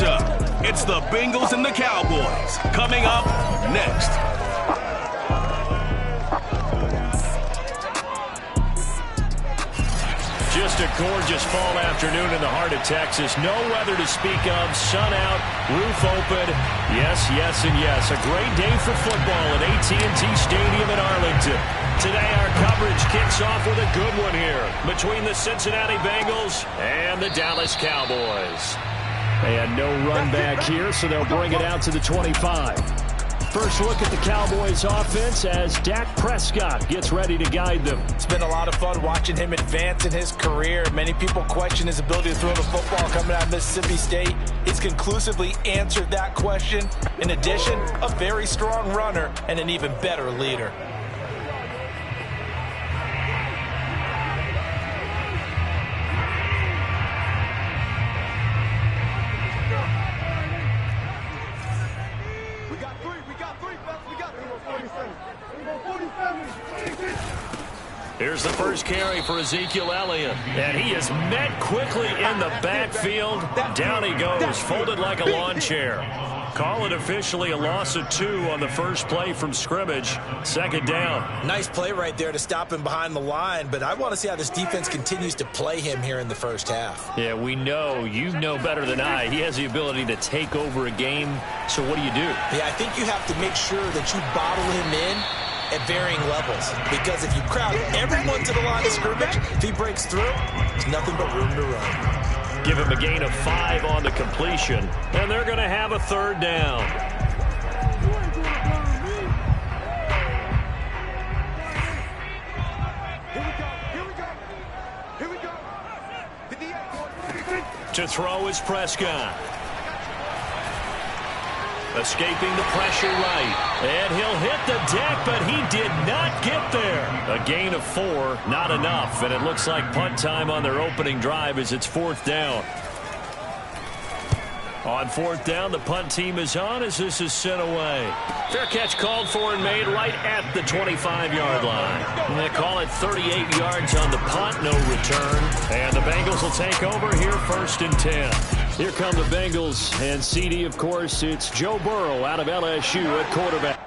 matchup. It's the Bengals and the Cowboys. Coming up next. Just a gorgeous fall afternoon in the heart of Texas. No weather to speak of. Sun out, roof open. Yes, yes, and yes. A great day for football at AT&T Stadium in Arlington. Today our coverage kicks off with a good one here between the Cincinnati Bengals and the Dallas Cowboys. And no run back here, so they'll bring it out to the 25. First look at the Cowboys offense as Dak Prescott gets ready to guide them. It's been a lot of fun watching him advance in his career. Many people question his ability to throw the football coming out of Mississippi State. He's conclusively answered that question. In addition, a very strong runner and an even better leader. Here's the first carry for Ezekiel Elliott. And he is met quickly in the backfield. Down he goes, folded like a lawn chair. Call it officially a loss of 2 on the first play from scrimmage. Second down. Nice play right there to stop him behind the line, but I want to see how this defense continues to play him here in the first half. Yeah, we know, you know better than I, he has the ability to take over a game. So what do you do? Yeah, I think you have to make sure that you bottle him in at varying levels, because if you crowd everyone to the line of scrimmage, if he breaks through, there's nothing but room to run. Give him a gain of 5 on the completion, and they're going to have a third down. To throw is Prescott. Escaping the pressure right. And he'll hit the deck, but he did not get there. A gain of 4, not enough. And it looks like punt time on their opening drive as it's 4th down. On 4th down, the punt team is on as this is sent away. Fair catch called for and made right at the 25-yard line. And they call it 38 yards on the punt, no return. And the Bengals will take over here 1st and 10. Here come the Bengals, and CD, of course, it's Joe Burrow out of LSU at quarterback.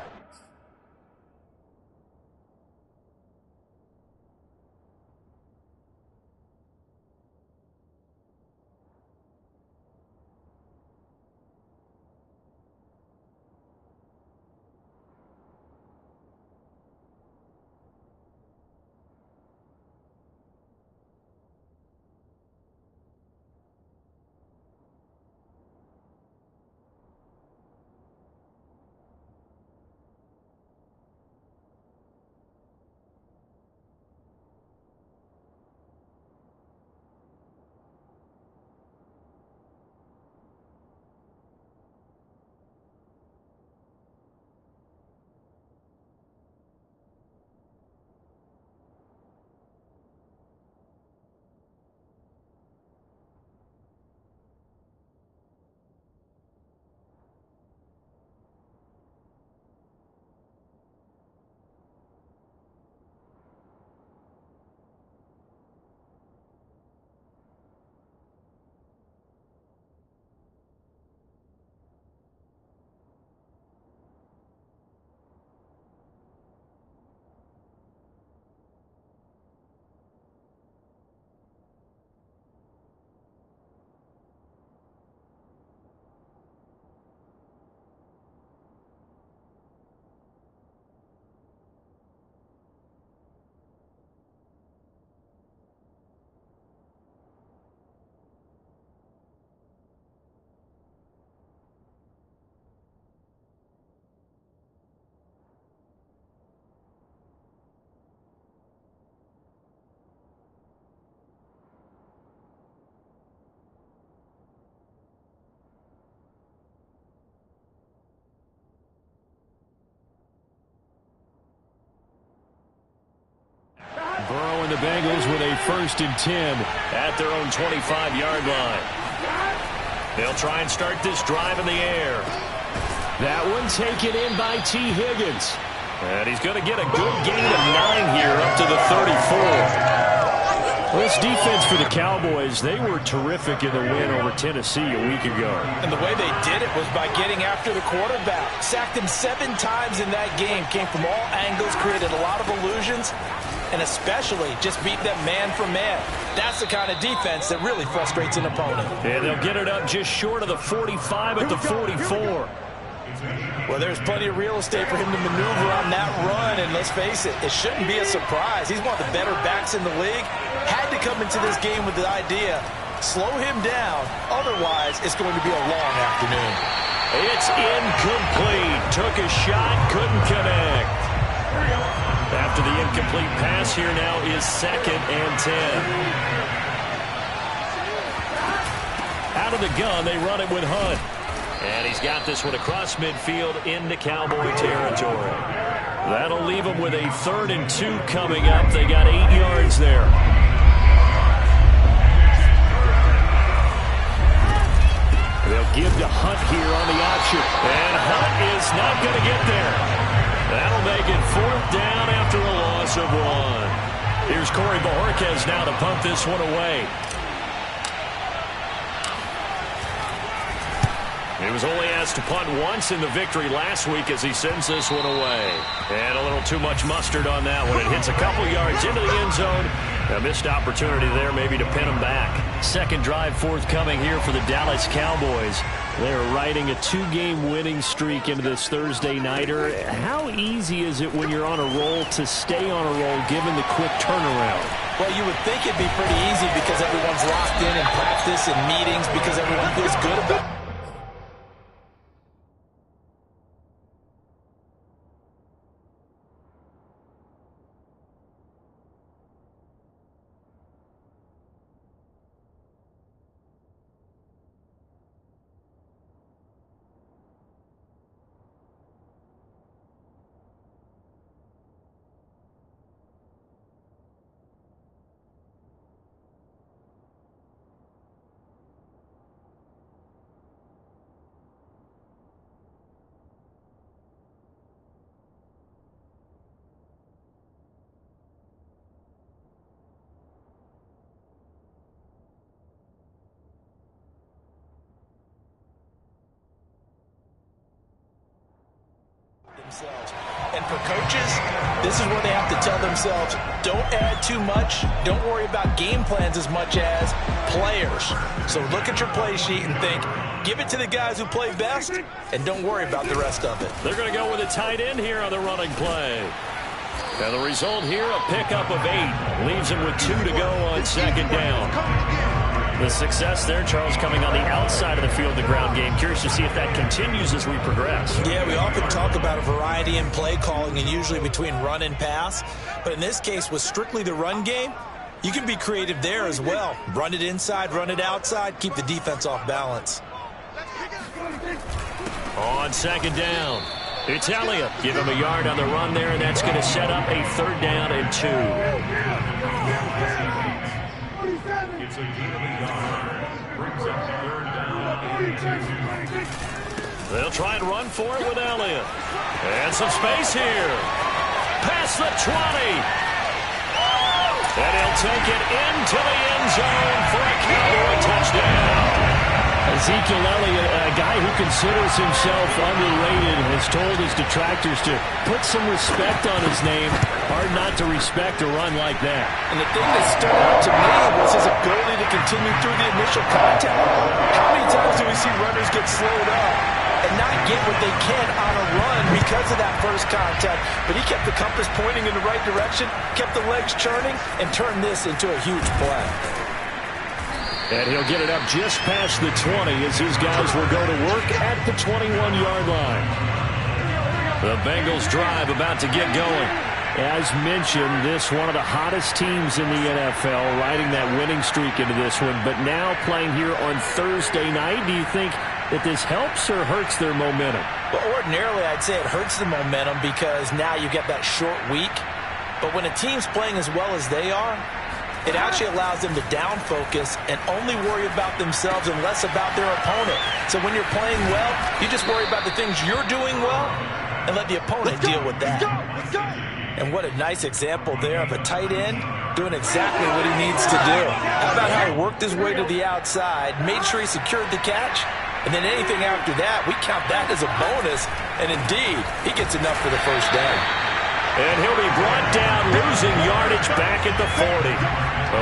Burrow and the Bengals with a 1st and 10 at their own 25-yard line. They'll try and start this drive in the air. That one taken in by T. Higgins. And he's going to get a good gain of 9 here up to the 34. Well, this defense for the Cowboys, they were terrific in the win over Tennessee a week ago. And the way they did it was by getting after the quarterback. Sacked him 7 times in that game. Came from all angles, created a lot of illusions, and especially just beat them man for man. That's the kind of defense that really frustrates an opponent. And they'll get it up just short of the 45 at the 44. Well, there's plenty of real estate for him to maneuver on that run, and let's face it, it shouldn't be a surprise. He's one of the better backs in the league. Had to come into this game with the idea, slow him down, otherwise it's going to be a long afternoon. It's incomplete. Took a shot, couldn't connect. After the incomplete pass, here now is 2nd and 10. Out of the gun, they run it with Hunt. And he's got this one across midfield into Cowboy territory. That'll leave them with a 3rd and 2 coming up. They got 8 yards there. They'll give to Hunt here on the option. And Hunt is not going to get there. That'll make it 4th down after a loss of 1. Here's Corey Bojorquez now to punt this one away. He was only asked to punt once in the victory last week as he sends this one away. And a little too much mustard on that one. It hits a couple yards into the end zone. A missed opportunity there maybe to pin him back. 2nd drive forthcoming here for the Dallas Cowboys. They're riding a 2-game winning streak into this Thursday nighter. How easy is it when you're on a roll to stay on a roll given the quick turnaround? Well, you would think it'd be pretty easy because everyone's locked in practice and meetings because everyone feels good about it. And for coaches, this is where they have to tell themselves, don't add too much, don't worry about game plans as much as players. So look at your play sheet and think, give it to the guys who play best, and don't worry about the rest of it. They're going to go with a tight end here on the running play. And the result here, a pickup of 8. Leaves him with 2 to go on 2nd down. The success there, Charles, coming on the outside of the field, the ground game. Curious to see if that continues as we progress. Yeah, we often talk about a variety in play calling and usually between run and pass. But in this case, with strictly the run game, you can be creative there as well. Run it inside, run it outside, keep the defense off balance. On 2nd down, it's Elliott. Give him a yard on the run there, and that's going to set up a 3rd down and 2. They'll try and run for it with Elliott. And some space here. Past the 20. And he'll take it into the end zone for a Cowboy touchdown. Ezekiel Elliott, a guy who considers himself underrated, has told his detractors to put some respect on his name. Hard not to respect a run like that. And the thing that stood out to me was his ability to continue through the initial contact. How many times do we see runners get slowed up and not get what they can on a run because of that first contact? But he kept the compass pointing in the right direction, kept the legs churning, and turned this into a huge play. And he'll get it up just past the 20 as his guys will go to work at the 21-yard line. The Bengals drive about to get going. As mentioned, this one of the hottest teams in the NFL, riding that winning streak into this one, but now playing here on Thursday night. Do you think that this helps or hurts their momentum? Well, ordinarily, I'd say it hurts the momentum because now you get that short week. But when a team's playing as well as they are, it actually allows them to down focus and only worry about themselves and less about their opponent. So when you're playing well, you just worry about the things you're doing well and let the opponent deal with that. And what a nice example there of a tight end doing exactly what he needs to do. How about how he worked his way to the outside, made sure he secured the catch, and then anything after that, we count that as a bonus. And indeed, he gets enough for the first down. And he'll be brought down, losing yardage back at the 40.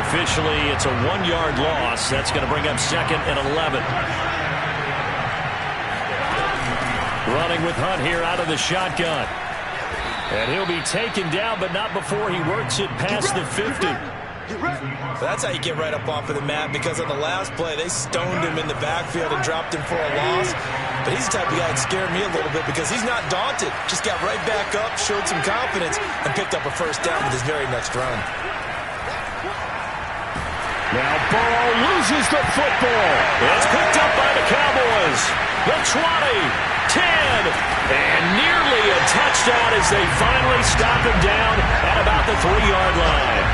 Officially, it's a 1-yard loss. That's going to bring up 2nd and 11. Running with Hunt here out of the shotgun. And he'll be taken down, but not before he works it past the 50. That's how you get right up off of the mat, because on the last play, they stoned him in the backfield and dropped him for a loss. But he's the type of guy that scared me a little bit because he's not daunted. Just got right back up, showed some confidence, and picked up a first down with his very next run. Now Burrow loses the football. It's picked up by the Cowboys. The 20, 10, and nearly a touchdown as they finally stop him down at about the 3-yard line.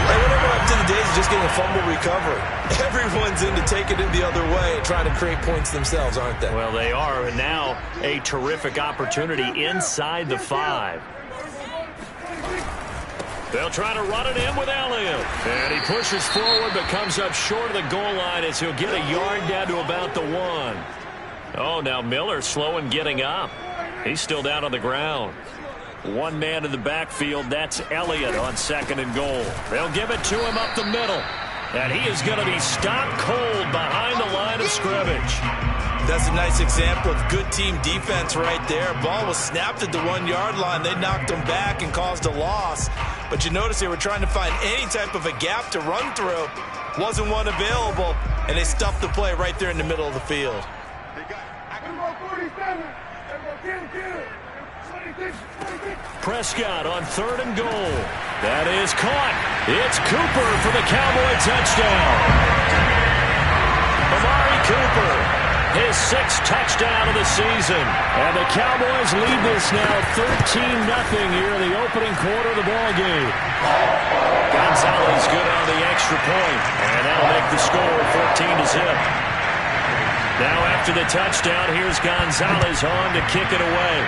Hey, whatever up to the days of just getting a fumble recovery. Everyone's into taking it the other way and trying to create points themselves, aren't they? Well, they are, and now a terrific opportunity inside the 5. They'll try to run it in with Elliott. And he pushes forward but comes up short of the goal line as he'll get a yard down to about the 1. Oh, now Miller slow in getting up. He's still down on the ground. One man in the backfield, that's Elliott on 2nd and goal. They'll give it to him up the middle. And he is going to be stopped cold behind the line of scrimmage. That's a nice example of good team defense right there. Ball was snapped at the 1-yard line. They knocked him back and caused a loss. But you notice they were trying to find any type of a gap to run through. Wasn't one available, and they stuffed the play right there in the middle of the field. Prescott on 3rd and goal. That is caught. It's Cooper for the Cowboy touchdown. Amari Cooper, his 6th touchdown of the season. And the Cowboys lead this now 13-0 here in the opening quarter of the ball game. Gonzalez good on the extra point, and that'll make the score 14-0. Now after the touchdown, here's Gonzalez on to kick it away.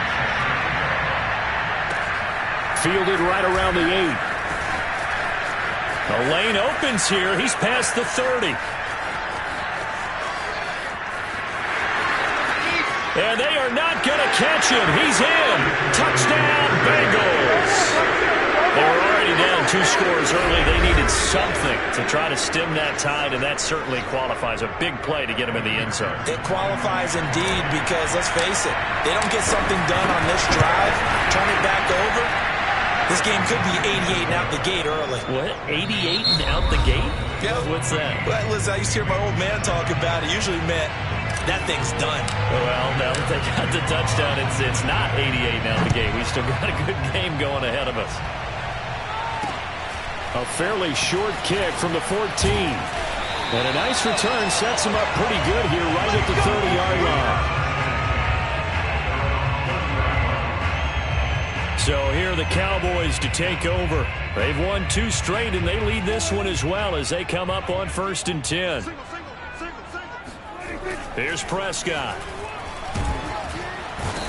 Fielded right around the 8. The lane opens here. He's past the 30. And they are not going to catch him. He's in. Touchdown, Bengals. They were already down 2 scores early. They needed something to try to stem that tide, and that certainly qualifies. A big play to get him in the end zone. It qualifies indeed because, let's face it, they don't get something done on this drive, turn it back over. This game could be 88 and out the gate early. What? 88 and out the gate? Yeah. What's that? Well, listen, I used to hear my old man talk about it. Usually meant that thing's done. Well, now that they got the touchdown, it's not 88 and out the gate. We still got a good game going ahead of us. A fairly short kick from the 14. And a nice return sets him up pretty good here right at the 30-yard line. So here are the Cowboys to take over. They've won 2 straight, and they lead this one as well as they come up on 1st and 10. Here's Prescott.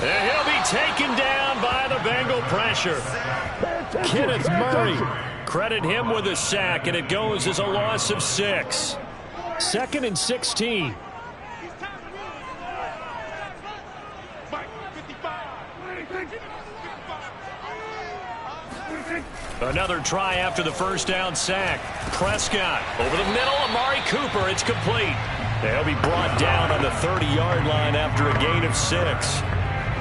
And he'll be taken down by the Bengal pressure. Kenneth Murray. Credit him with a sack, and it goes as a loss of 6. 2nd and 16. Another try after the first down sack. Prescott over the middle. Amari Cooper. It's complete. They'll be brought down on the 30-yard line after a gain of 6.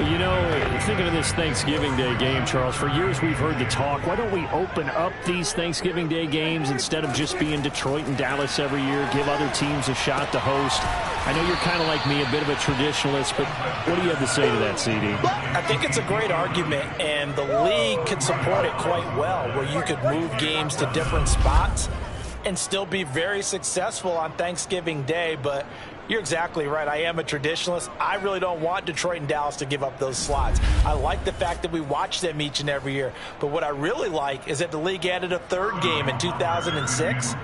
You know, thinking of this Thanksgiving Day game, Charles, for years we've heard the talk, why don't we open up these Thanksgiving Day games instead of just being Detroit and Dallas every year, give other teams a shot to host? I know you're kind of like me, a bit of a traditionalist, but what do you have to say to that, CD? I think it's a great argument, and the league could support it quite well, where you could move games to different spots and still be very successful on Thanksgiving Day. But you're exactly right. I am a traditionalist. I really don't want Detroit and Dallas to give up those slots. I like the fact that we watch them each and every year. But what I really like is that the league added a 3rd game in 2006.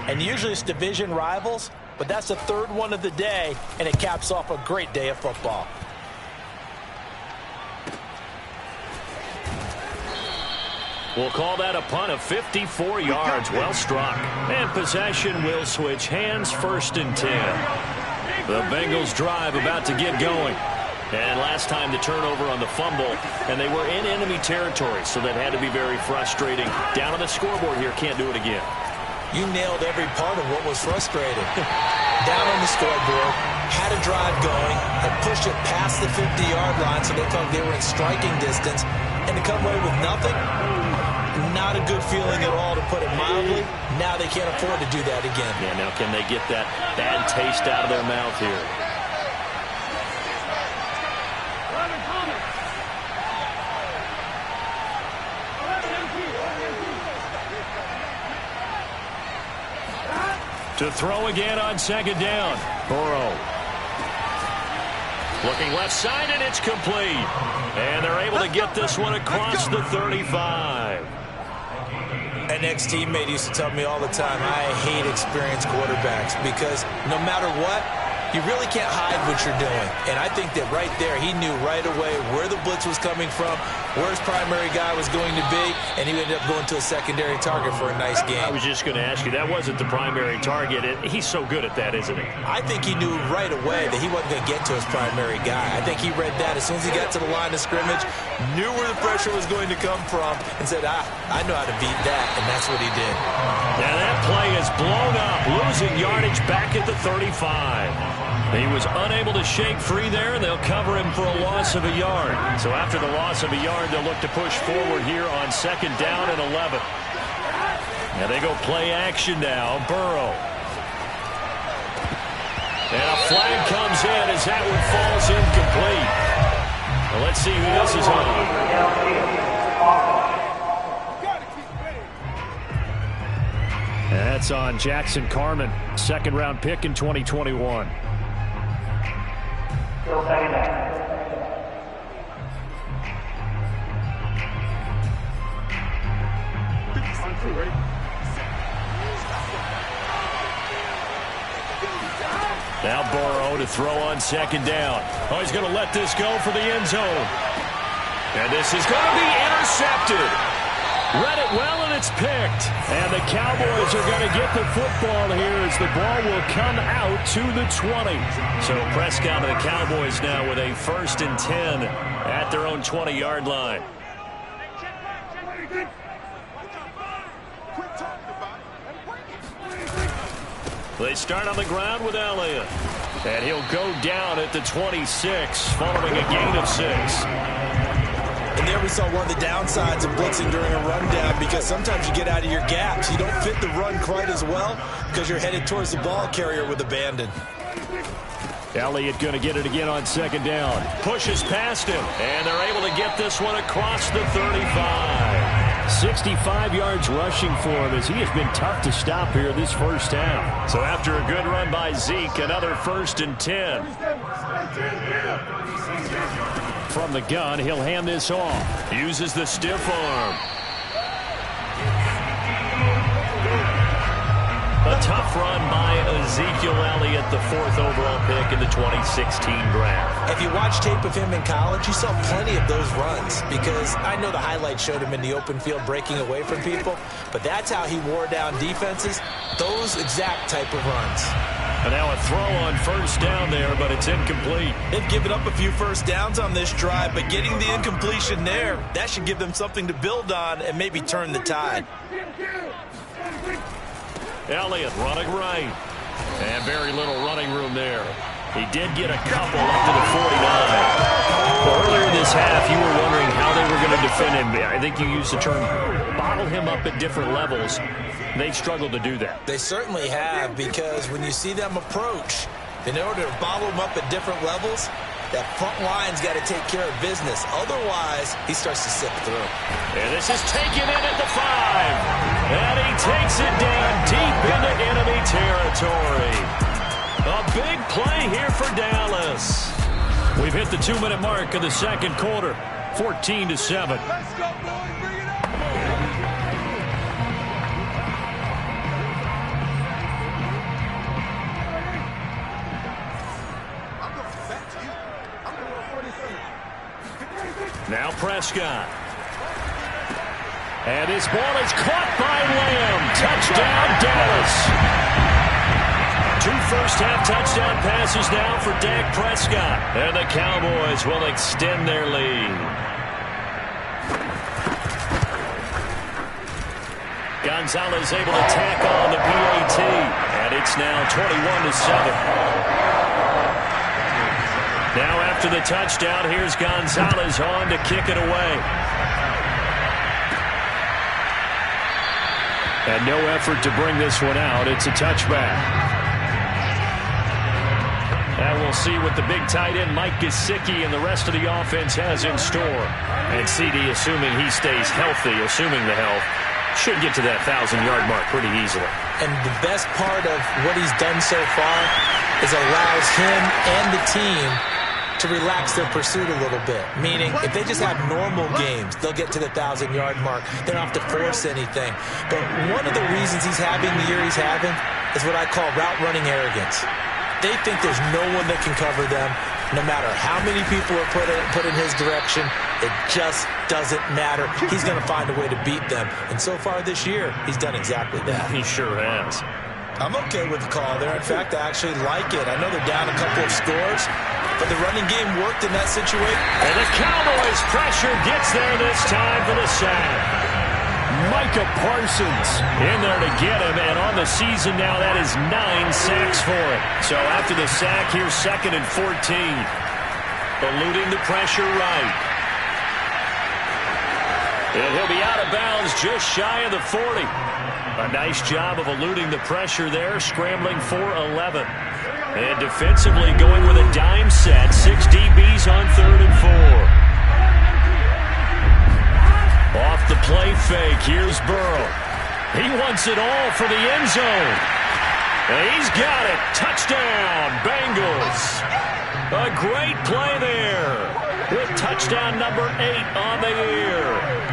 And usually it's division rivals, but that's the 3rd one of the day, and it caps off a great day of We'll call that a punt of 54 yards. Well struck. And possession will switch hands, 1st and 10. The Bengals drive about to get going. And last time the turnover on the fumble, and they were in enemy territory, so that had to be very frustrating. Down on the scoreboard here, can't do it again. You nailed every part of what was frustrating. Down on the scoreboard, had a drive going, and pushed it past the 50-yard line so they thought they were in striking distance, and to come away with nothing, not a good feeling at all, to put it mildly. Now they can't afford to do that again. Yeah, now can they get that bad taste out of their mouth here? To throw again on 2nd down. Burrow. Looking left side, and it's complete. And they're able to get this one across the 35. An ex-teammate used to tell me all the time, I hate experienced quarterbacks because no matter what, you really can't hide what you're doing. And I think that right there, he knew right away where the blitz was coming from, where his primary guy was going to be, and he ended up going to a secondary target for a nice game. I was just going to ask you, that wasn't the primary target. He's so good at that, isn't he? I think he knew right away that he wasn't going to get to his primary guy. I think he read that as soon as he got to the line of scrimmage, knew where the pressure was going to come from, and said, I know how to beat that, and that's what he did. Now that play is blown up, losing yardage back at the 35. He was unable to shake free there, and they'll cover him for a loss of a yard. So after the loss of a yard, they'll look to push forward here on 2nd down and 11. Now they go play action now. Burrow. And a flag comes in as that one falls incomplete. Well, let's see who this is on. And that's on Jackson Carman, 2nd-round pick in 2021. Still 2nd down. Now Burrow to throw on 2nd down. Oh, he's going to let this go for the end zone. And this is going to be intercepted. Read it well, and it's picked. And the Cowboys are going to get the football here as the ball will come out to the 20. So Prescott and the Cowboys now with a 1st and 10 at their own 20-yard line. They start on the ground with Elliott. And he'll go down at the 26 following a gain of 6. And there we saw one of the downsides of blitzing during a rundown, because sometimes you get out of your gaps. You don't fit the run quite as well because you're headed towards the ball carrier with abandon. Elliott going to get it again on 2nd down. Pushes past him, and they're able to get this one across the 35. 65 yards rushing for him as he has been tough to stop here this first half. So after a good run by Zeke, another 1st and 10. From the gun, he'll hand this off. Uses the stiff arm. A tough run by Ezekiel Elliott, the 4th overall pick in the 2016 draft. If you watch tape of him in college, you saw plenty of those runs, because I know the highlights showed him in the open field breaking away from people, but that's how he wore down defenses, those exact type of runs. And now a throw on 1st down there, but it's incomplete. They've given up a few first downs on this drive, but getting the incompletion there, that should give them something to build on and maybe turn the tide. Elliott running right. And very little running room there. He did get a couple up to the 49. Well, earlier this half, you were wondering how they were going to defend him. I think you used the term bottle him up at different levels. They've struggled to do that. They certainly have, because when you see them approach, in order to bottle them up at different levels, that front line's got to take care of business. Otherwise, he starts to slip through. And this is taken in at the 5. And he takes it down deep into enemy territory. A big play here for Dallas. We've hit the 2-minute mark of the second quarter. 14-7. Let's go, boys. Bring it up. I'm going back to you. I'm going 47. Now Prescott. And this ball is caught by Lamb. Touchdown, Dallas. 2 first-half touchdown passes now for Dak Prescott. And the Cowboys will extend their lead. Gonzalez able to tack on the PAT. And it's now 21-7. Now after the touchdown, here's Gonzalez on to kick it away. And no effort to bring this one out. It's a touchback. And we'll see what the big tight end Mike Gesicki and the rest of the offense has in store. And CD, assuming he stays healthy, assuming the health, should get to that 1,000-yard mark pretty easily. And the best part of what he's done so far is allows him and the team to relax their pursuit a little bit. Meaning, if they just have normal games, they'll get to the 1,000-yard mark. They don't have to force anything. But one of the reasons he's having the year he's having is what I call route running arrogance. They think there's no one that can cover them. No matter how many people are put in his direction, it just doesn't matter. He's going to find a way to beat them. And so far this year, he's done exactly that. He sure has. I'm okay with the call there. In fact, I actually like it. I know they're down a couple of scores, but the running game worked in that situation. And the Cowboys' pressure gets there this time for the sack. Micah Parsons in there to get him, and on the season now, that is 9 sacks for him. So after the sack, here's 2nd and 14. Eluding the pressure right. And he'll be out of bounds just shy of the 40. A nice job of eluding the pressure there, scrambling for 11. And defensively going with a dime set, 6 DBs on 3rd and 4. Off the play fake, here's Burrow. He wants it all for the end zone. And he's got it. Touchdown, Bengals. A great play there. With touchdown number 8 on the year.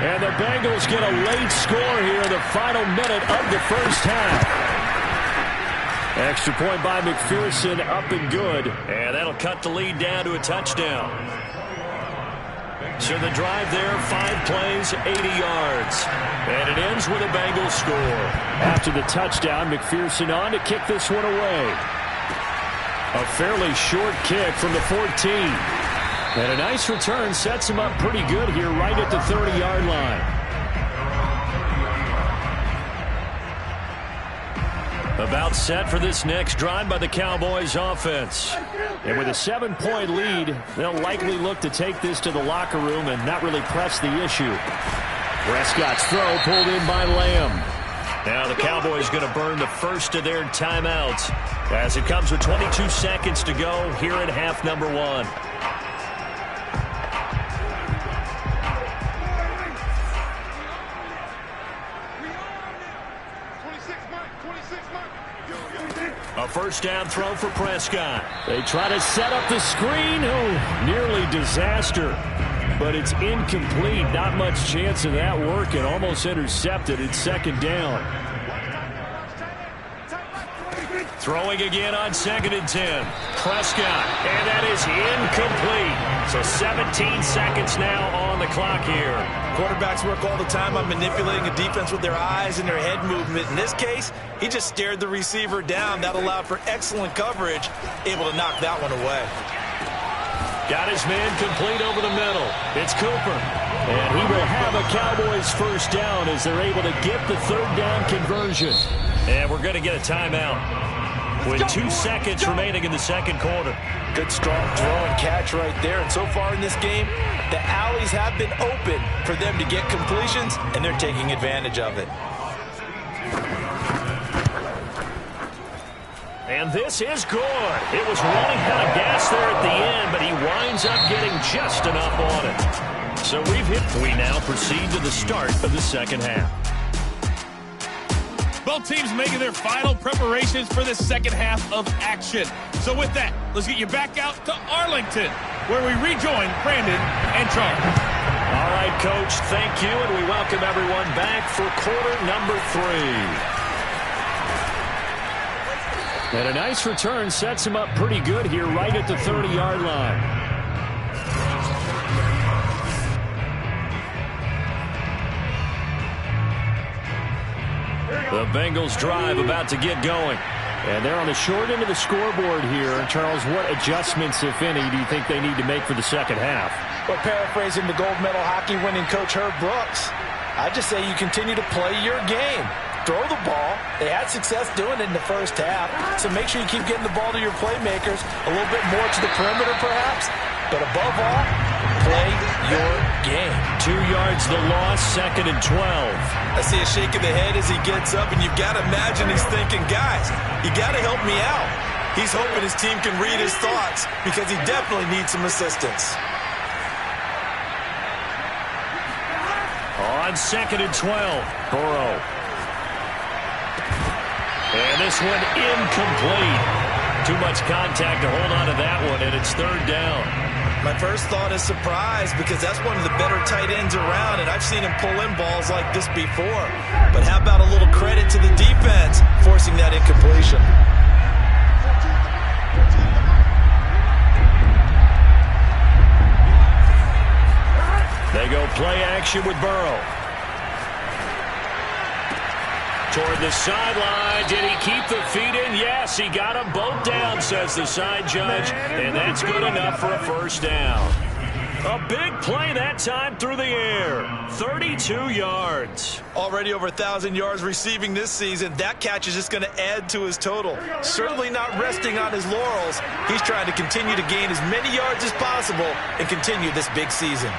And the Bengals get a late score here in the final minute of the first half. Extra point by McPherson, up and good. And that'll cut the lead down to a touchdown. So the drive there, 5 plays, 80 yards. And it ends with a Bengals score. After the touchdown, McPherson on to kick this one away. A fairly short kick from the 14. And a nice return sets him up pretty good here right at the 30-yard line. About set for this next drive by the Cowboys offense. And with a 7-point lead, they'll likely look to take this to the locker room and not really press the issue. Prescott's throw pulled in by Lamb. Now the Cowboys going to burn the first of their timeouts as it comes with 22 seconds to go here at half number 1. A first down throw for Prescott. They try to set up the screen. Oh, nearly disaster. But it's incomplete. Not much chance of that working. Almost intercepted. It's 2nd down. Throwing again on 2nd and 10. Prescott. And that is incomplete. So 17 seconds now on the clock here. Quarterbacks work all the time on manipulating a defense with their eyes and their head movement. In this case, he just stared the receiver down. That allowed for excellent coverage, able to knock that one away. Got his man complete over the middle. It's Cooper. And he will have a Cowboys first down as they're able to get the 3rd down conversion. And we're going to get a timeout with 2 seconds remaining in the 2nd quarter. Good strong throw and catch right there. And so far in this game, the alleys have been open for them to get completions, and they're taking advantage of it. And this is good. It was running out of gas there at the end, but he winds up getting just enough on it. So we now proceed to the start of the 2nd half. Both teams making their final preparations for the 2nd half of action. So with that, let's get you back out to Arlington, where we rejoin Brandon and Charles. All right, Coach, thank you, and we welcome everyone back for quarter number 3. And a nice return sets him up pretty good here right at the 30-yard line. The Bengals drive about to get going. And they're on the short end of the scoreboard here. Charles, what adjustments, if any, do you think they need to make for the second half? Well, paraphrasing the gold medal hockey winning coach Herb Brooks, I just say you continue to play your game. Throw the ball. They had success doing it in the first half, so make sure you keep getting the ball to your playmakers, a little bit more to the perimeter perhaps, but above all, play your game. 2 yards the loss, 2nd and 12. I see a shake of the head as he gets up, and you've got to imagine he's thinking, guys, you got to help me out. He's hoping his team can read his thoughts because he definitely needs some assistance. On 2nd and 12, Burrow. And this one incomplete. Too much contact to hold on to that one, and it's 3rd down. My first thought is surprise because that's one of the better tight ends around, and I've seen him pull in balls like this before. But how about a little credit to the defense forcing that incompletion? They go play action with Burrow. Toward the sideline. Did he keep the feet in? Yes, he got them both down, says the side judge. And that's good enough for a 1st down. A big play that time through the air. 32 yards. Already over 1,000 yards receiving this season. That catch is just going to add to his total. Certainly not resting on his laurels. He's trying to continue to gain as many yards as possible and continue this big season.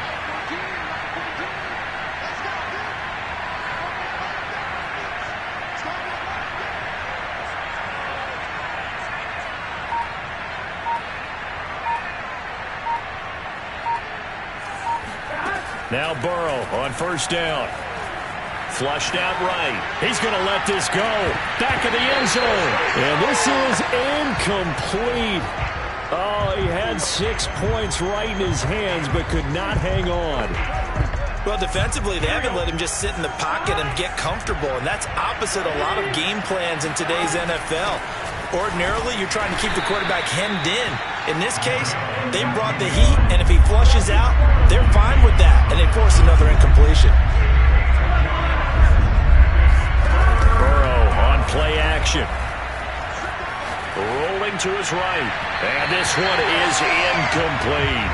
Now Burrow on 1st down. Flushed out right. He's going to let this go. Back of the end zone. And this is incomplete. Oh, he had 6 points right in his hands, but could not hang on. Well, defensively, they haven't let him just sit in the pocket and get comfortable, and that's opposite a lot of game plans in today's NFL. Ordinarily, you're trying to keep the quarterback hemmed in. In this case, they brought the heat, and if he flushes out, they're fine with that, and they force another incompletion. Burrow on play action. Rolling to his right, and this one is incomplete.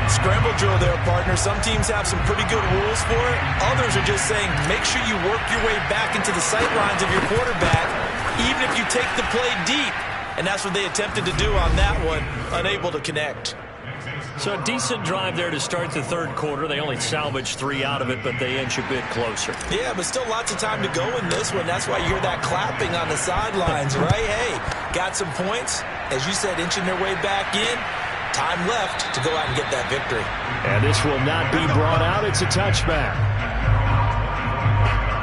Scramble drill there, partner. Some teams have some pretty good rules for it. Others are just saying, make sure you work your way back into the sight lines of your quarterback, even if you take the play deep. And that's what they attempted to do on that one, unable to connect. So a decent drive there to start the 3rd quarter. They only salvaged 3 out of it, but they inch a bit closer. Yeah, but still lots of time to go in this one. That's why you hear that clapping on the sidelines, right? Hey, got some points. As you said, inching their way back in. Time left to go out and get that victory. And this will not be brought out. It's a touchback.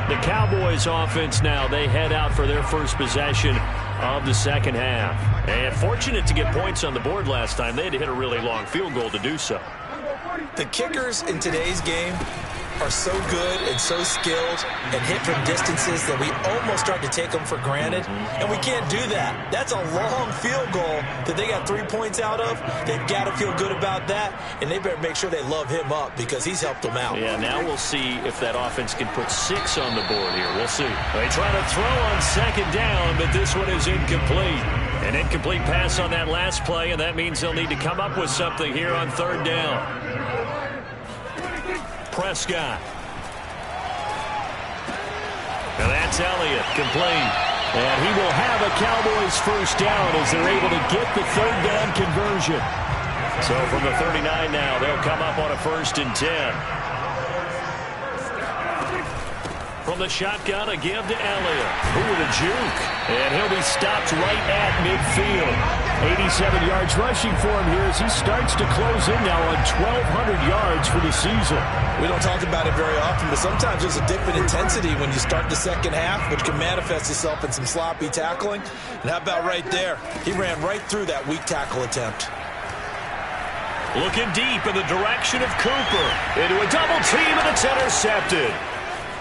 The Cowboys offense now, they head out for their first possession of the 2nd half. And fortunate to get points on the board last time. They had to hit a really long field goal to do so. The kickers in today's game are so good and so skilled and hit from distances that we almost start to take them for granted, and we can't do that. That's a long field goal that they got 3 points out of. They've got to feel good about that, and they better make sure they love him up because he's helped them out. Yeah, now we'll see if that offense can put 6 on the board here. We'll see. They try to throw on 2nd down, but this one is incomplete. An incomplete pass on that last play, and that means they'll need to come up with something here on 3rd down. Prescott. And that's Elliott, complete. And he will have a Cowboys 1st down as they're able to get the 3rd down conversion. So from the 39 now, they'll come up on a 1st and 10. From the shotgun, a give to Elliott. Ooh, with a juke. And he'll be stopped right at midfield. 87 yards rushing for him here as he starts to close in now on 1,200 yards for the season. We don't talk about it very often, but sometimes there's a dip in intensity when you start the 2nd half, which can manifest itself in some sloppy tackling. And how about right there? He ran right through that weak tackle attempt. Looking deep in the direction of Cooper. Into a double team, and it's intercepted.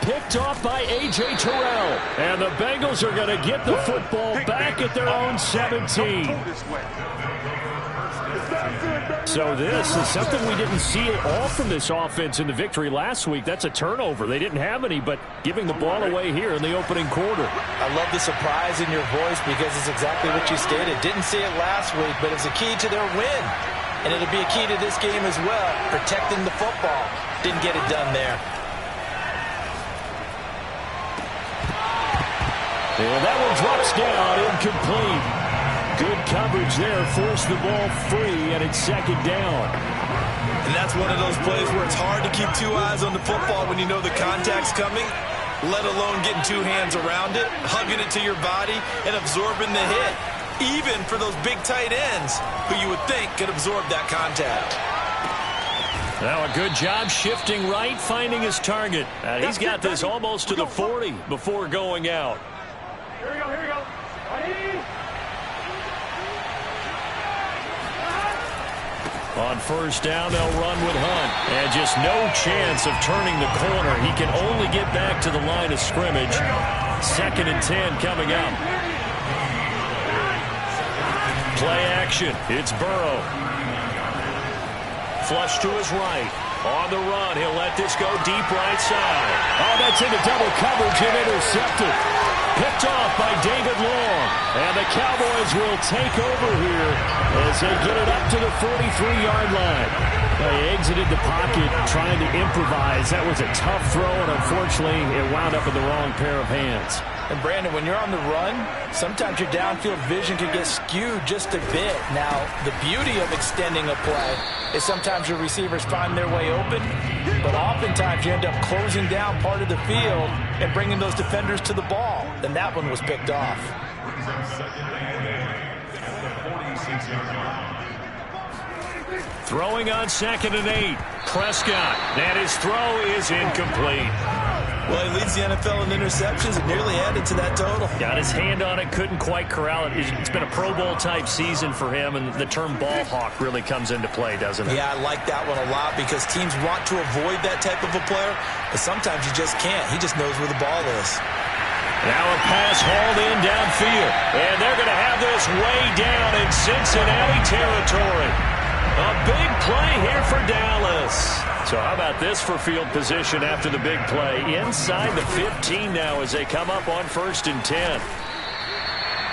Picked off by A.J. Terrell. And the Bengals are going to get the football back at their own 17. So this is something we didn't see at all from this offense in the victory last week. That's a turnover. They didn't have any, but giving the ball away here in the opening quarter. I love the surprise in your voice because it's exactly what you stated. Didn't see it last week, but it's a key to their win. And it'll be a key to this game as well, protecting the football. Didn't get it done there. And that one drops down, incomplete. Good coverage there, forced the ball free, and it's second down. And that's one of those plays where it's hard to keep two eyes on the football when you know the contact's coming, let alone getting two hands around it, hugging it to your body, and absorbing the hit. Even for those big tight ends who you would think could absorb that contact. Now a good job shifting right, finding his target. And he's got this almost to the 40 before going out. Here we go. Ready? On first down, they'll run with Hunt. And just no chance of turning the corner. He can only get back to the line of scrimmage. 2nd and 10 coming up. Play action. It's Burrow. Flush to his right. On the run. He'll let this go deep right side. Oh, that's into double coverage and intercepted. Picked off by David Long. And the Cowboys will take over here as they get it up to the 43-yard line. They exited the pocket trying to improvise. That was a tough throw, and unfortunately, it wound up in the wrong pair of hands. And Brandon, when you're on the run, sometimes your downfield vision can get skewed just a bit. Now, the beauty of extending a play is sometimes your receivers find their way open, but oftentimes you end up closing down part of the field and bringing those defenders to the ball. And that one was picked off. Throwing on 2nd and 8. Prescott. And his throw is incomplete. Well, he leads the NFL in interceptions and nearly added to that total. Got his hand on it, couldn't quite corral it. It's been a Pro Bowl-type season for him, and the term ball hawk really comes into play, doesn't it? Yeah, I like that one a lot because teams want to avoid that type of a player, but sometimes you just can't. He just knows where the ball is. Now a pass hauled in downfield, and they're going to have this way down in Cincinnati territory. A big play here for Dallas. So how about this for field position after the big play? Inside the 15 now as they come up on 1st and 10.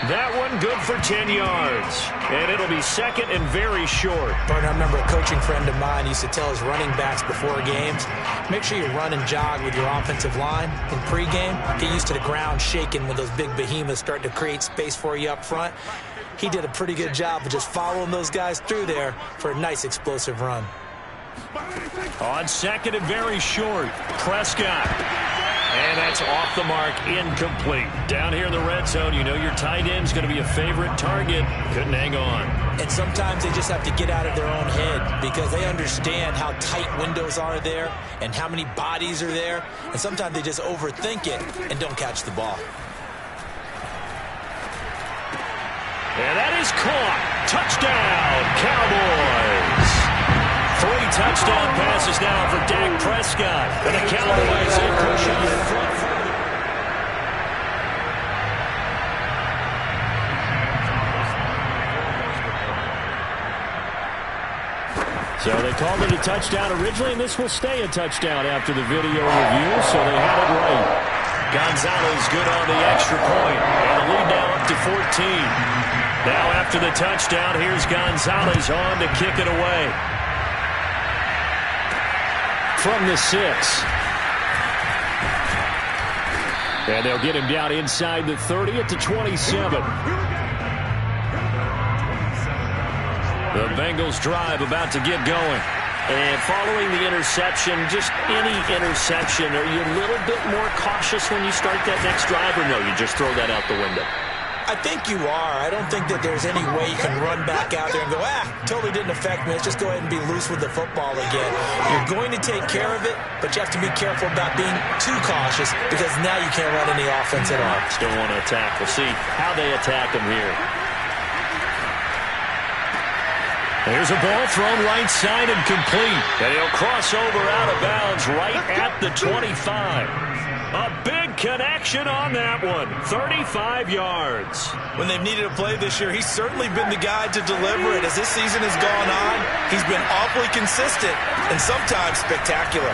That one good for 10 yards. And it'll be 2nd and very short. Partner, I remember a coaching friend of mine used to tell his running backs before games, make sure you run and jog with your offensive line in pregame. Get used to the ground shaking when those big behemoths start to create space for you up front. He did a pretty good job of just following those guys through there for a nice explosive run. On 2nd and very short, Prescott. And that's off the mark, incomplete. Down here in the red zone, you know your tight end's going to be a favorite target. Couldn't hang on. And sometimes they just have to get out of their own head because they understand how tight windows are there and how many bodies are there. And sometimes they just overthink it and don't catch the ball. And that is caught. Touchdown, Cowboys. 3 touchdown passes now for Dak Prescott. And the Cowboys, they push it in front. So they called it a touchdown originally, and this will stay a touchdown after the video review, so they had it right. Gonzalez good on the extra point. And the lead now up to 14. Now after the touchdown, here's Gonzalez on to kick it away. From the 6. And they'll get him down inside the 30 at the 27. The Bengals drive about to get going. And following the interception, just any interception, are you a little bit more cautious when you start that next drive, or no, you just throw that out the window? I think you are. I don't think that there's any way you can run back out there and go, totally didn't affect me. Let's just go ahead and be loose with the football again. You're going to take care of it, but you have to be careful about being too cautious because now you can't run any offense at all. Still want to attack. We'll see how they attack them here. There's a ball thrown right side and complete. And he'll cross over out of bounds right at the 25. A big connection on that one. 35 yards. When they've needed a play this year, he's certainly been the guy to deliver it. As this season has gone on, he's been awfully consistent and sometimes spectacular.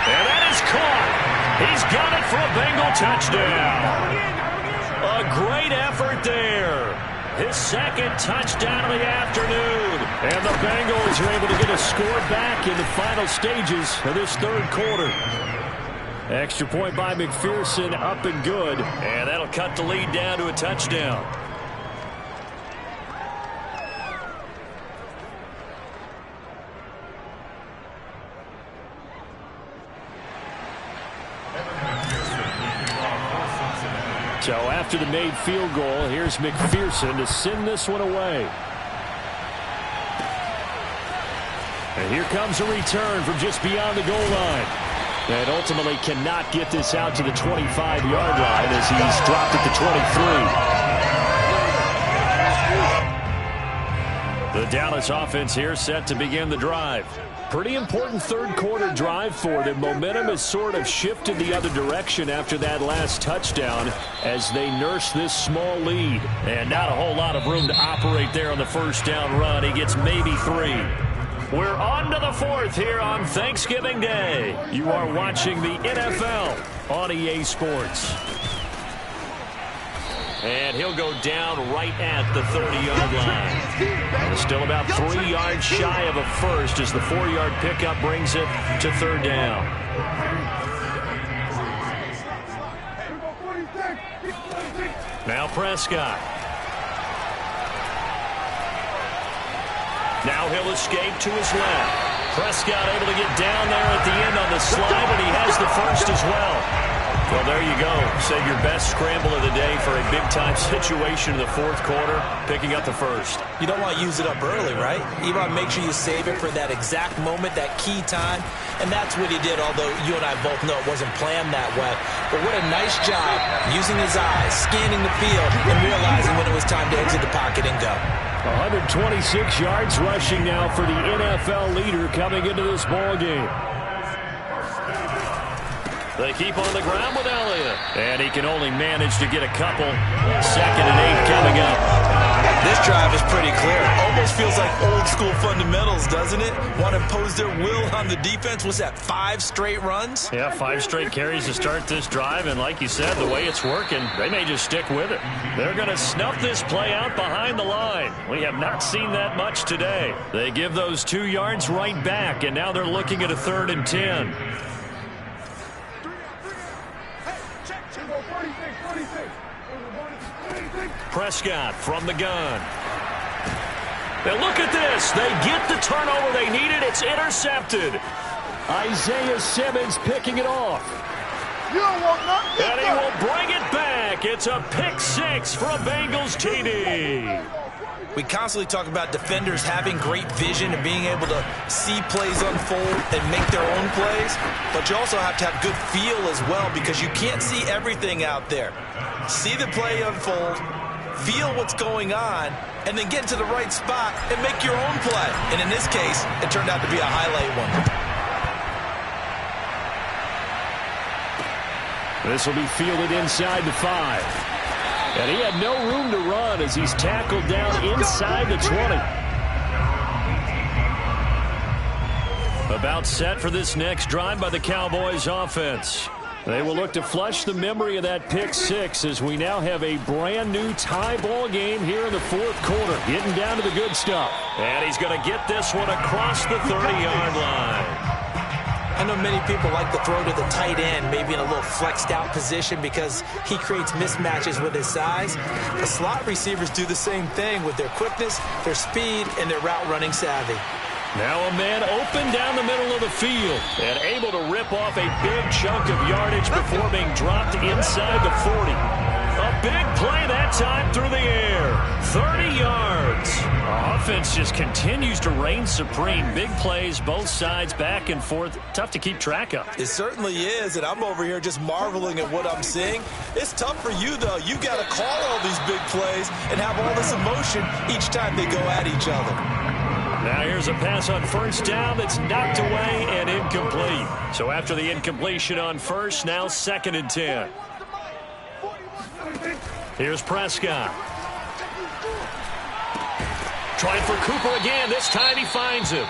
And that is caught. He's got it for a Bengal touchdown. A great effort there. His second touchdown of the afternoon. And the Bengals are able to get a score back in the final stages of this third quarter. Extra point by McPherson, up and good. And that'll cut the lead down to a touchdown. So after the made field goal, here's McPherson to send this one away. And here comes a return from just beyond the goal line. And ultimately cannot get this out to the 25-yard line as he's dropped at the 23. The Dallas offense here set to begin the drive. Pretty important third quarter drive for them. Momentum has sort of shifted the other direction after that last touchdown as they nurse this small lead. And not a whole lot of room to operate there on the first down run. He gets maybe 3. We're on to the fourth here on Thanksgiving Day. You are watching the NFL on EA Sports. And he'll go down right at the 30-yard line. And still about 3 yards shy of a first as the 4-yard pickup brings it to third down. Now Prescott. Now he'll escape to his left. Prescott able to get down there at the end on the slide, and he has the first as well. Well, there you go. Save your best scramble of the day for a big-time situation in the fourth quarter, picking up the first. You don't want to use it up early, right? You want to make sure you save it for that exact moment, that key time. And that's what he did, although you and I both know it wasn't planned that way. But what a nice job using his eyes, scanning the field, and realizing when it was time to exit the pocket and go. 126 yards rushing now for the NFL leader coming into this ball game. They keep on the ground with Elliott. And he can only manage to get a couple. 2nd and 8 coming up. This drive is pretty clear. Almost feels like old school fundamentals, doesn't it? Want to impose their will on the defense. Was that 5 straight runs? Yeah, 5 straight carries to start this drive. And like you said, the way it's working, they may just stick with it. They're going to snuff this play out behind the line. We have not seen that much today. They give those 2 yards right back. And now they're looking at a 3rd and 10. Prescott from the gun. Now look at this. They get the turnover they needed. It's intercepted. Isaiah Simmons picking it off. And he will bring it back. It's a pick 6 for a Bengals TD. We constantly talk about defenders having great vision and being able to see plays unfold and make their own plays. But you also have to have good feel as well because you can't see everything out there. See the play unfold, feel what's going on, and then get to the right spot and make your own play. And in this case, it turned out to be a highlight one. This will be fielded inside the 5. And he had no room to run as he's tackled down inside the 20. About set for this next drive by the Cowboys offense. They will look to flush the memory of that pick 6 as we now have a brand new tie ball game here in the fourth quarter. Getting down to the good stuff. And he's going to get this one across the 30-yard line. I know many people like to throw to the tight end, maybe in a little flexed out position because he creates mismatches with his size. The slot receivers do the same thing with their quickness, their speed, and their route running savvy. Now a man open down the middle of the field and able to rip off a big chunk of yardage before being dropped inside the 40. A big play that time through the air. 30 yards. offense just continues to reign supreme. Big plays, both sides, back and forth. Tough to keep track of. It certainly is, and I'm over here just marveling at what I'm seeing. It's tough for you, though. You've got to call all these big plays and have all this emotion each time they go at each other. Now here's a pass on first down that's knocked away and incomplete. So after the incompletion on first, now 2nd and 10. Here's Prescott. Trying for Cooper again. This time he finds him.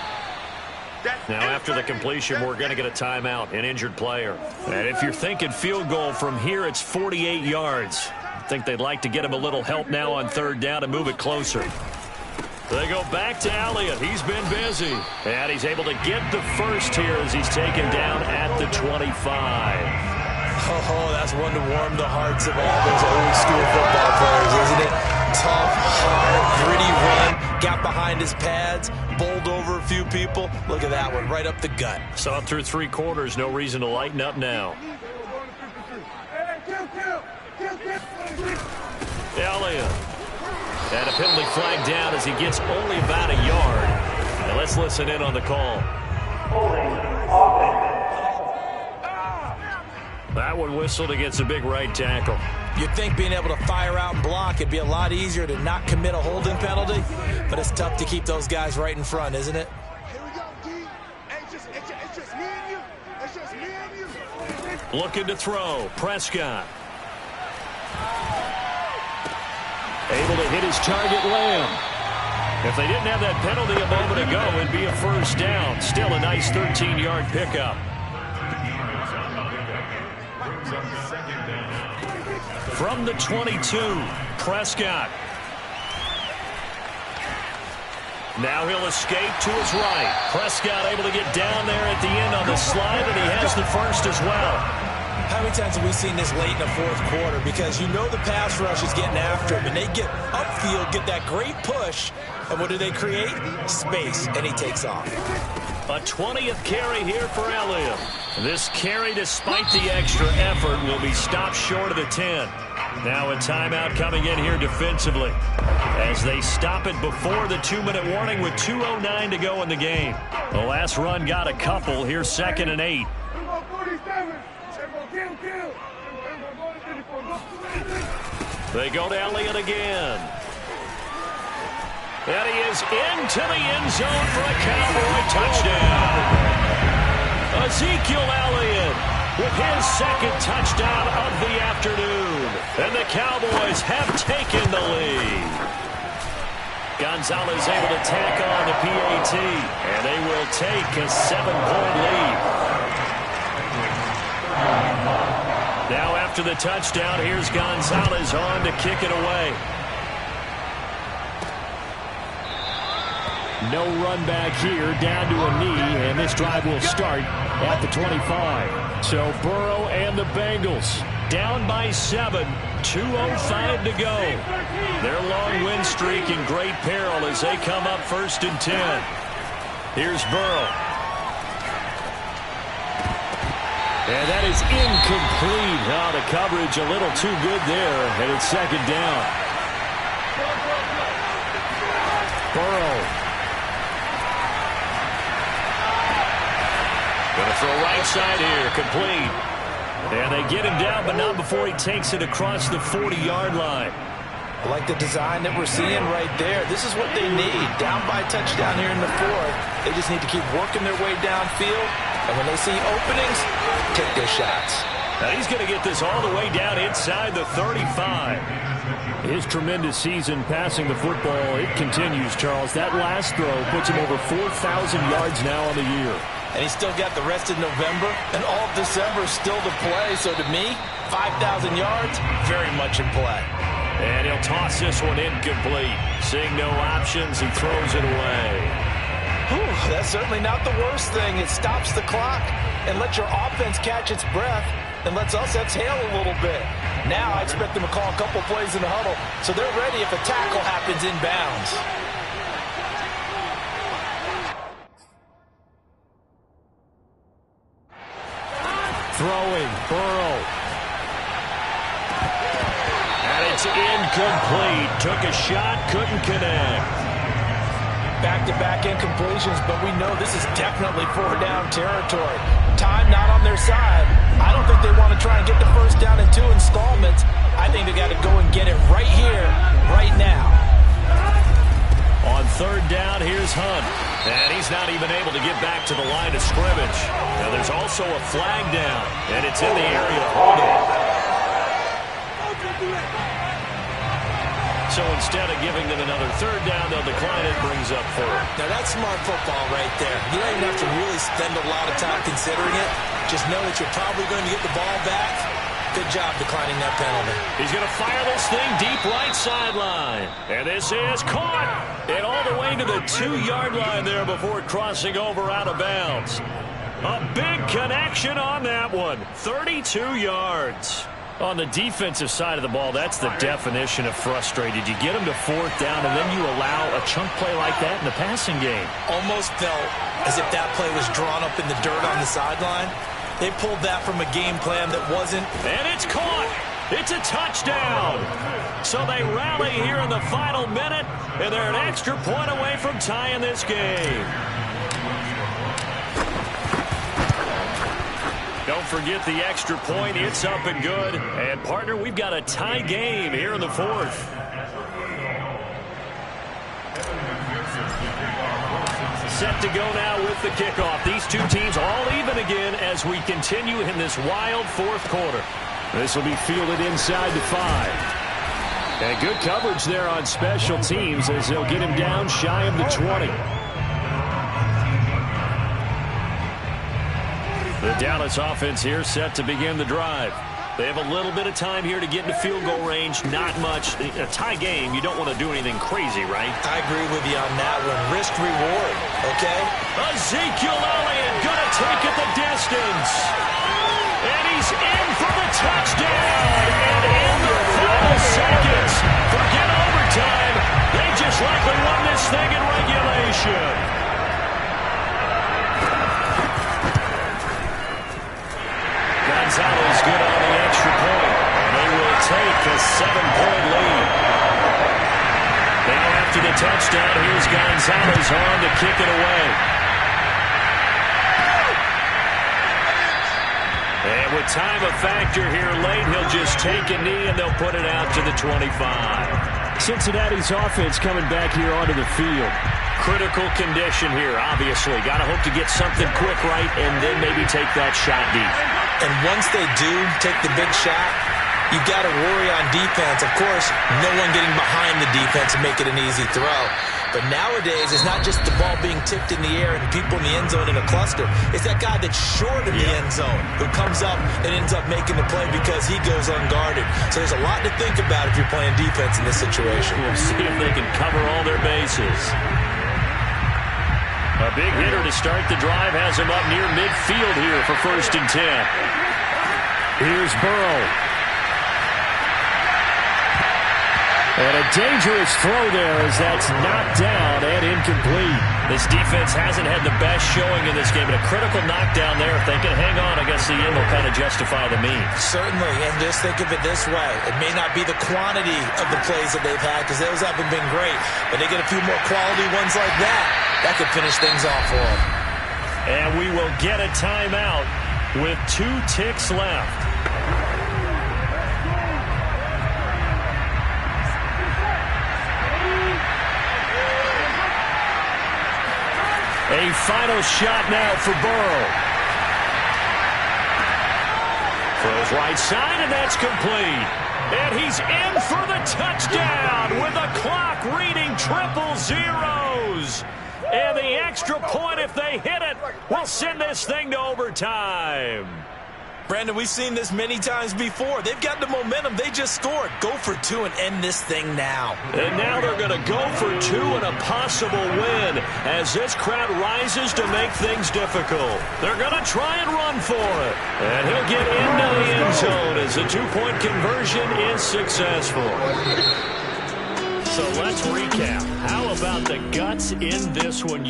Now after the completion, we're going to get a timeout, an injured player. And if you're thinking field goal from here, it's 48 yards. I think they'd like to get him a little help now on 3rd down and move it closer. They go back to Elliott. He's been busy. And he's able to get the first here as he's taken down at the 25. Oh, that's one to warm the hearts of all those old school football players, isn't it? Tough, hard, gritty run. Got behind his pads, bowled over a few people. Look at that one, right up the gut. So up through 3 quarters, no reason to lighten up now. Elliott. And a penalty flag down as he gets only about a yard. Now let's listen in on the call. That one whistled against a big right tackle. You'd think being able to fire out and block it'd be a lot easier to not commit a holding penalty, but it's tough to keep those guys right in front, isn't it? Here we go, D. It's just me and you. It's just me and you. Looking to throw. Prescott. Able to hit his target, Lamb. If they didn't have that penalty a moment ago, it'd be a first down. Still a nice 13-yard pickup. From the 22, Prescott. Now he'll escape to his right. Prescott able to get down there at the end on the slide, and he has the first as well. How many times have we seen this late in the 4th quarter? Because you know the pass rush is getting after him, and they get upfield, get that great push, and what do they create? Space, and he takes off. A 20th carry here for Elliott. This carry, despite the extra effort, will be stopped short of the 10. Now a timeout coming in here defensively as they stop it before the 2-minute warning with 2:09 to go in the game. The last run got a couple. Here's 2nd and 8. They go to Elliott again. And he is into the end zone for a Cowboy touchdown. Ezekiel Elliott with his 2nd touchdown of the afternoon. And the Cowboys have taken the lead. Gonzalez able to tack on the PAT. And they will take a 7-point lead. Now after the touchdown, here's Gonzalez on to kick it away. No run back here, down to a knee, and this drive will start at the 25. So Burrow and the Bengals down by 7, 2:05 to go. Their long win streak in great peril as they come up 1st and 10. Here's Burrow. And that is incomplete. Now the coverage a little too good there, and it's 2nd down. Burrow. Going to throw right side here, complete. And they get him down, but not before he takes it across the 40-yard line. I like the design that we're seeing right there. This is what they need. Down by touchdown here in the 4th. They just need to keep working their way downfield. And when they see openings, take their shots. Now he's going to get this all the way down inside the 35. His tremendous season passing the football, it continues, Charles. That last throw puts him over 4,000 yards now on the year. And he's still got the rest of November and all of December still to play. So to me, 5,000 yards, very much in play. And he'll toss this one incomplete. Seeing no options, he throws it away. Whew, that's certainly not the worst thing. It stops the clock and lets your offense catch its breath and lets us exhale a little bit. Now I expect them to call a couple plays in the huddle so they're ready if a tackle happens inbounds. Throwing, Burrow. And it's incomplete. Took a shot, couldn't connect. Back-to-back incompletions, but we know this is definitely four-down territory. Time not on their side. I don't think they want to try and get the first down in 2 installments. I think they got to go and get it right here, right now. On third down, here's Hunt. And he's not even able to get back to the line of scrimmage. Now there's also a flag down, and it's in the area of holding. So instead of giving them another third down, they'll decline it, brings up 4. Now that's smart football right there. You don't even have to really spend a lot of time considering it. Just know that you're probably going to get the ball back. Good job declining that penalty. He's going to fire this thing deep right sideline. And this is caught. And all the way to the 2-yard line there before crossing over out of bounds. A big connection on that one. 32 yards. On the defensive side of the ball, that's the definition of frustrated. You get them to 4th down, and then you allow a chunk play like that in the passing game. Almost felt as if that play was drawn up in the dirt on the sideline. They pulled that from a game plan that wasn't. And it's caught. It's a touchdown. So they rally here in the final minute, and they're an extra point away from tying this game. Don't forget the extra point. It's up and good. And, partner, we've got a tie game here in the 4th. Set to go now with the kickoff. These two teams all even again as we continue in this wild 4th quarter. This will be fielded inside the 5. And good coverage there on special teams as they'll get him down shy of the 20. The Dallas offense here set to begin the drive. They have a little bit of time here to get into field goal range. Not much. A tie game, you don't want to do anything crazy, right? I agree with you on that one. Risk reward, okay? Ezekiel Elliott going to take it the distance. And he's in for the touchdown. And in the final seconds, forget overtime. They just likely won this thing in regulation. Gonzalez good on the extra point. And they will take a 7-point lead. Now after the touchdown, here's Gonzalez on to kick it away. And with time a factor here late, he'll just take a knee and they'll put it out to the 25. Cincinnati's offense coming back here onto the field. Critical condition here, obviously. Got to hope to get something quick right and then maybe take that shot deep. And once they do take the big shot, you got to worry on defense. Of course, no one getting behind the defense and make it an easy throw. But nowadays, it's not just the ball being tipped in the air and people in the end zone in a cluster. It's that guy that's short of the end zone who comes up and ends up making the play because he goes unguarded. So there's a lot to think about if you're playing defense in this situation. We'll see if they can cover all their bases. A big hitter to start the drive has him up near midfield here for 1st and 10. Here's Burrow. And a dangerous throw there as that's knocked down and incomplete. This defense hasn't had the best showing in this game, but a critical knockdown there. If they can hang on, I guess the end will kind of justify the means. Certainly, and just think of it this way. It may not be the quantity of the plays that they've had because those haven't been great, but they get a few more quality ones like that. That could finish things off for them. And we will get a timeout with 2 ticks left. A final shot now for Burrow. Throws right side, and that's complete. And he's in for the touchdown with the clock reading 000. And the extra point, if they hit it, will send this thing to overtime. Brandon, we've seen this many times before. They've got the momentum. They just scored. Go for 2 and end this thing now. And now they're going to go for 2 and a possible win as this crowd rises to make things difficult. They're going to try and run for it. And he'll get into the end zone as the 2-point conversion is successful. So let's recap. How about the guts in this one?